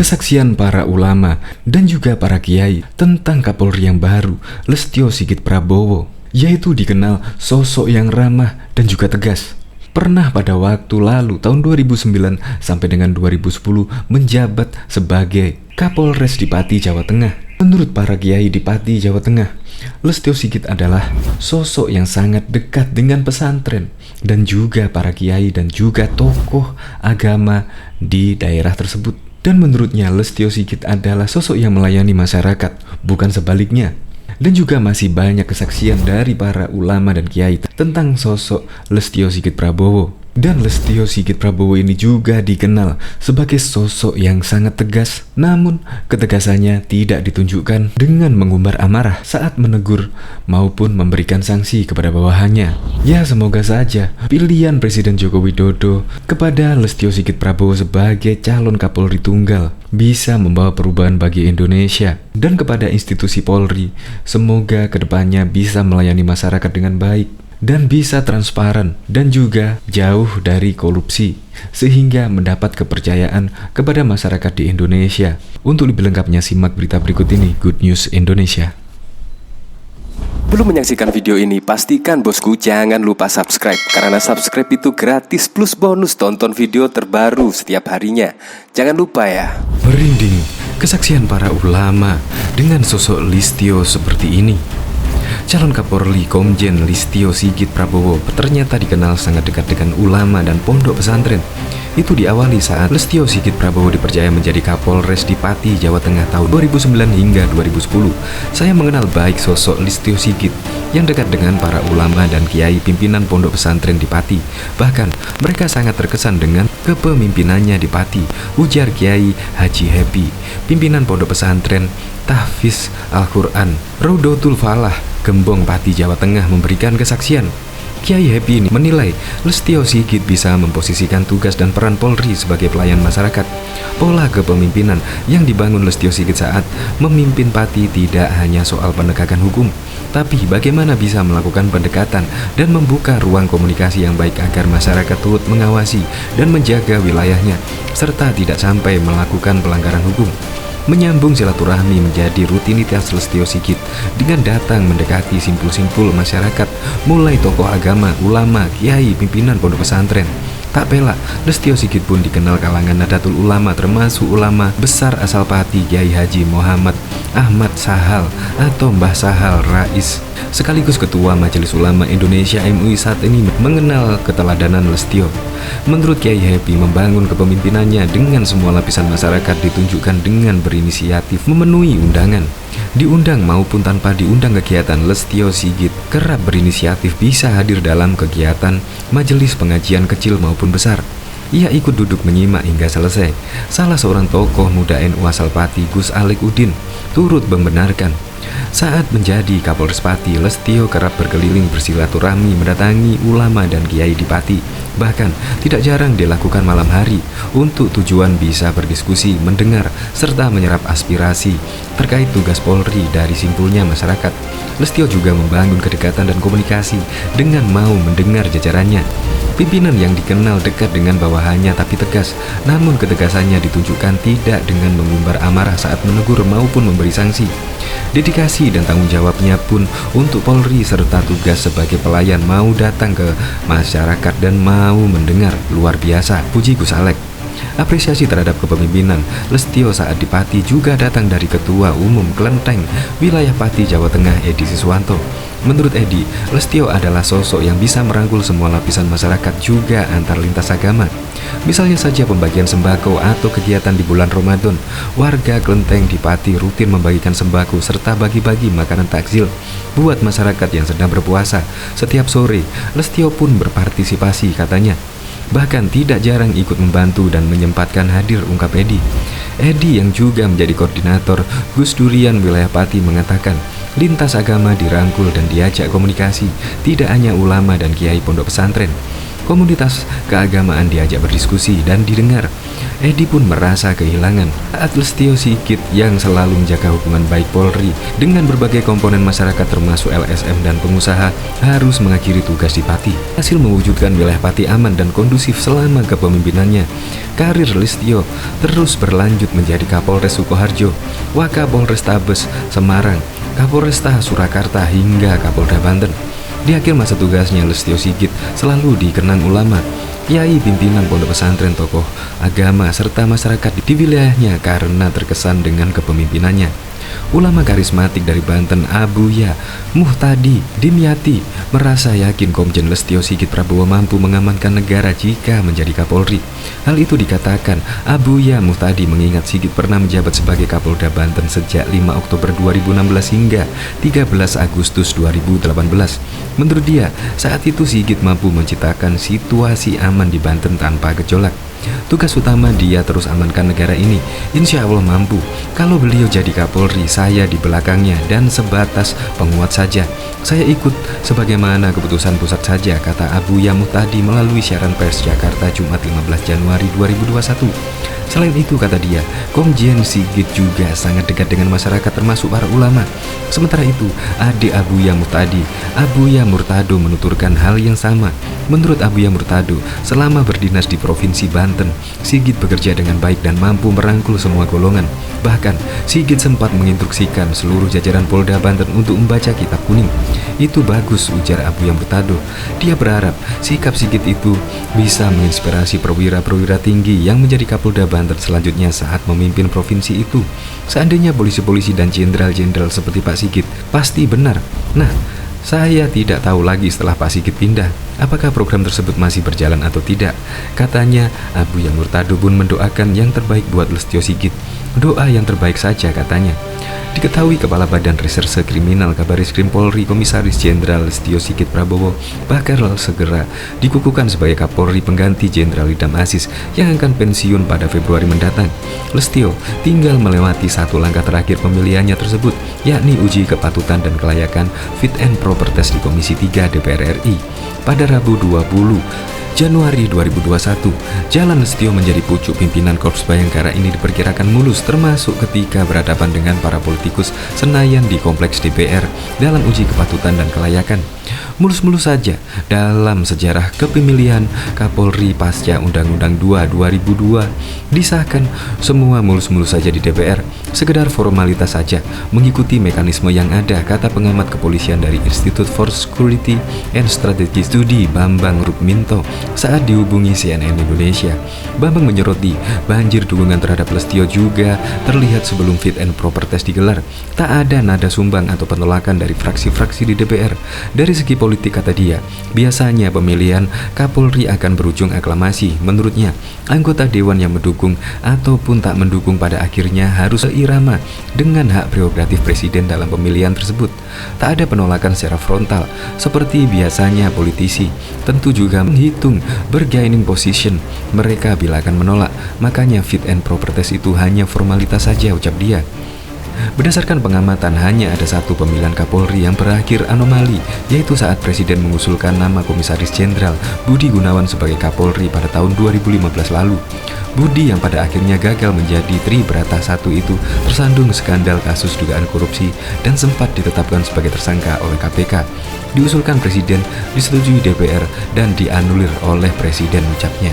kesaksian para ulama dan juga para kiai tentang Kapolri yang baru, Lestio Sigit Prabowo, yaitu dikenal sosok yang ramah dan juga tegas. Pernah pada waktu lalu tahun 2009 sampai dengan 2010 menjabat sebagai Kapolres di Pati, Jawa Tengah. Menurut para kiai di Pati, Jawa Tengah, Lestio Sigit adalah sosok yang sangat dekat dengan pesantren dan juga para kiai dan juga tokoh agama di daerah tersebut. Dan menurutnya Lestio Sigit adalah sosok yang melayani masyarakat, bukan sebaliknya. Dan juga masih banyak kesaksian dari para ulama dan kiai tentang sosok Lestio Sigit Prabowo. Dan Lestio Sigit Prabowo ini juga dikenal sebagai sosok yang sangat tegas, namun ketegasannya tidak ditunjukkan dengan mengumbar amarah saat menegur maupun memberikan sanksi kepada bawahannya. Ya, semoga saja pilihan Presiden Joko Widodo kepada Lestio Sigit Prabowo sebagai calon Kapolri tunggal bisa membawa perubahan bagi Indonesia. Dan kepada institusi Polri, semoga kedepannya bisa melayani masyarakat dengan baik dan bisa transparan dan juga jauh dari korupsi sehingga mendapat kepercayaan kepada masyarakat di Indonesia. Untuk lebih lengkapnya simak berita berikut ini, Good News Indonesia. Belum menyaksikan video ini, pastikan bosku jangan lupa subscribe, karena subscribe itu gratis plus bonus tonton video terbaru setiap harinya. Jangan lupa ya. Merinding kesaksian para ulama dengan sosok Lestio seperti ini. Calon Kapolri Komjen Lestio Sigit Prabowo ternyata dikenal sangat dekat dengan ulama dan pondok pesantren. Itu diawali saat Lestio Sigit Prabowo dipercaya menjadi Kapolres di Pati, Jawa Tengah tahun 2009 hingga 2010. Saya mengenal baik sosok Lestio Sigit yang dekat dengan para ulama dan kiai pimpinan pondok pesantren di Pati. Bahkan mereka sangat terkesan dengan kepemimpinannya di Pati, ujar Kiai Haji Happy, pimpinan pondok pesantren Tahfiz Al-Quran Raudatul Falah, Gembong, Pati, Jawa Tengah memberikan kesaksian. Kiai Happy ini menilai Lestio Sigit bisa memposisikan tugas dan peran Polri sebagai pelayan masyarakat. Pola kepemimpinan yang dibangun Lestio Sigit saat memimpin Pati tidak hanya soal penegakan hukum, tapi bagaimana bisa melakukan pendekatan dan membuka ruang komunikasi yang baik agar masyarakat turut mengawasi dan menjaga wilayahnya, serta tidak sampai melakukan pelanggaran hukum. Menyambung silaturahmi menjadi rutinitas Lestio Sigit dengan datang mendekati simpul-simpul masyarakat, mulai tokoh agama, ulama, kiai, pimpinan pondok pesantren. Tak pelak, Lestio Sigit pun dikenal kalangan Nahdlatul Ulama, termasuk ulama besar asal Pati Kiai Haji Muhammad Ahmad Sahal atau Mbah Sahal Rais, sekaligus Ketua Majelis Ulama Indonesia MUI saat ini, mengenal keteladanan Lestio. Menurut Kiai Happy, membangun kepemimpinannya dengan semua lapisan masyarakat ditunjukkan dengan berinisiatif memenuhi undangan. Diundang maupun tanpa diundang kegiatan, Lestio Sigit kerap berinisiatif bisa hadir dalam kegiatan majelis pengajian kecil maupun besar. Ia ikut duduk menyimak hingga selesai. Salah seorang tokoh muda NU asal Pati, Gus Alik Udin, turut membenarkan. Saat menjadi Kapolres Pati, Lestio kerap berkeliling bersilaturahmi mendatangi ulama dan kiai di Pati. Bahkan tidak jarang dilakukan malam hari untuk tujuan bisa berdiskusi, mendengar, serta menyerap aspirasi terkait tugas Polri dari simpulnya masyarakat. Lestio juga membangun kedekatan dan komunikasi dengan mau mendengar jajarannya. Pimpinan yang dikenal dekat dengan bawahannya tapi tegas, namun ketegasannya ditunjukkan tidak dengan mengumbar amarah saat menegur maupun memberi sanksi. Dedikasi dan tanggung jawabnya pun untuk Polri serta tugas sebagai pelayan, mau datang ke masyarakat dan mau mendengar, luar biasa, puji Gus Alek. Apresiasi terhadap kepemimpinan Lestio saat di Pati juga datang dari Ketua Umum Kelenteng Wilayah Pati, Jawa Tengah, Edi Siswanto. Menurut Edi, Lestio adalah sosok yang bisa merangkul semua lapisan masyarakat juga antar lintas agama. Misalnya saja pembagian sembako atau kegiatan di bulan Ramadan, warga Kelenteng di Pati rutin membagikan sembako serta bagi-bagi makanan takjil buat masyarakat yang sedang berpuasa. Setiap sore, Lestio pun berpartisipasi katanya. Bahkan tidak jarang ikut membantu dan menyempatkan hadir, ungkap Edi. Edi yang juga menjadi koordinator Gus Durian wilayah Pati mengatakan, lintas agama dirangkul dan diajak komunikasi, tidak hanya ulama dan kiai pondok pesantren. Komunitas keagamaan diajak berdiskusi dan didengar. Edi pun merasa kehilangan saat Listio Sigit yang selalu menjaga hubungan baik Polri dengan berbagai komponen masyarakat termasuk LSM dan pengusaha harus mengakhiri tugas di Pati. Hasil mewujudkan wilayah Pati aman dan kondusif selama kepemimpinannya. Karir Listio terus berlanjut menjadi Kapolres Sukoharjo, Wakapolrestabes Semarang, Kapolresta Surakarta hingga Kapolda Banten. Di akhir masa tugasnya, Listio Sigit selalu dikenang ulama, kiai, pimpinan pondok pesantren, tokoh agama, serta masyarakat di wilayahnya karena terkesan dengan kepemimpinannya. Ulama karismatik dari Banten, Abuya Muhtadi Dimyati, merasa yakin Komjen Listio Sigit Prabowo mampu mengamankan negara jika menjadi Kapolri. Hal itu dikatakan Abuya Muhtadi mengingat Sigit pernah menjabat sebagai Kapolda Banten sejak 5 Oktober 2016 hingga 13 Agustus 2018. Menurut dia, saat itu Sigit mampu menciptakan situasi aman di Banten tanpa gejolak. Tugas utama dia terus amankan negara ini. Insya Allah mampu. Kalau beliau jadi Kapolri, saya di belakangnya dan sebatas penguat saja. Saya ikut sebagaimana keputusan pusat saja, kata Abuya Muhtadi melalui siaran pers Jakarta Jumat 15 Januari 2021. Selain itu, kata dia, Komjen Sigit juga sangat dekat dengan masyarakat termasuk para ulama. Sementara itu, adik Abuya Muhtadi, Abuya Murtado, menuturkan hal yang sama. Menurut Abuya Murtado, selama berdinas di Provinsi Banten, Sigit bekerja dengan baik dan mampu merangkul semua golongan. Bahkan, Sigit sempat menginstruksikan seluruh jajaran Polda Banten untuk membaca Kitab Kuning. Itu bagus, ujar Abuya Murtado. Dia berharap sikap Sigit itu bisa menginspirasi perwira-perwira tinggi yang menjadi Kapolda Banten selanjutnya saat memimpin provinsi itu. Seandainya polisi-polisi dan jenderal-jenderal seperti Pak Sigit, pasti benar. Nah, saya tidak tahu lagi setelah Pak Sigit pindah, apakah program tersebut masih berjalan atau tidak. Katanya, Abuya Murtado pun mendoakan yang terbaik buat Listio Sigit. Doa yang terbaik saja, katanya. Diketahui Kepala Badan Reserse Kriminal Kabaris Krim Polri Komisaris Jenderal Listio Sigit Prabowo bakal segera dikukuhkan sebagai Kapolri pengganti Jenderal Idam Aziz yang akan pensiun pada Februari mendatang. Listio tinggal melewati satu langkah terakhir pemilihannya tersebut, yakni uji kepatutan dan kelayakan fit and proper test di Komisi 3 DPR RI pada Rabu 20 Januari 2021. Jalan Listio menjadi pucuk pimpinan Korps Bayangkara ini diperkirakan mulus, termasuk ketika berhadapan dengan para politikus Senayan di kompleks DPR dalam uji kepatutan dan kelayakan. Mulus-mulus saja dalam sejarah kepemilihan Kapolri pasca Undang-Undang 2 2002 disahkan, semua mulus-mulus saja di DPR, sekedar formalitas saja, mengikuti mekanisme yang ada, kata pengamat kepolisian dari Institute for Security and Strategic Study Bambang Rukminto saat dihubungi CNN Indonesia. Bambang menyoroti banjir dukungan terhadap Listio juga terlihat sebelum fit and proper test digelar. Tak ada nada sumbang atau penolakan dari fraksi-fraksi di DPR. Dari segi politik, kata dia, biasanya pemilihan Kapolri akan berujung aklamasi. Menurutnya, anggota dewan yang mendukung ataupun tak mendukung pada akhirnya harus seirama dengan hak prerogatif presiden dalam pemilihan tersebut. Tak ada penolakan secara frontal seperti biasanya politisi. Tentu juga menghitung bargaining position mereka bila akan menolak. Makanya fit and proper test itu hanya formalitas saja, ucap dia. Berdasarkan pengamatan, hanya ada satu pemilihan Kapolri yang berakhir anomali, yaitu saat Presiden mengusulkan nama Komisaris Jenderal Budi Gunawan sebagai Kapolri pada tahun 2015 lalu. Budi yang pada akhirnya gagal menjadi Tribrata I itu tersandung skandal kasus dugaan korupsi dan sempat ditetapkan sebagai tersangka oleh KPK. Diusulkan Presiden, disetujui DPR, dan dianulir oleh Presiden, ucapnya.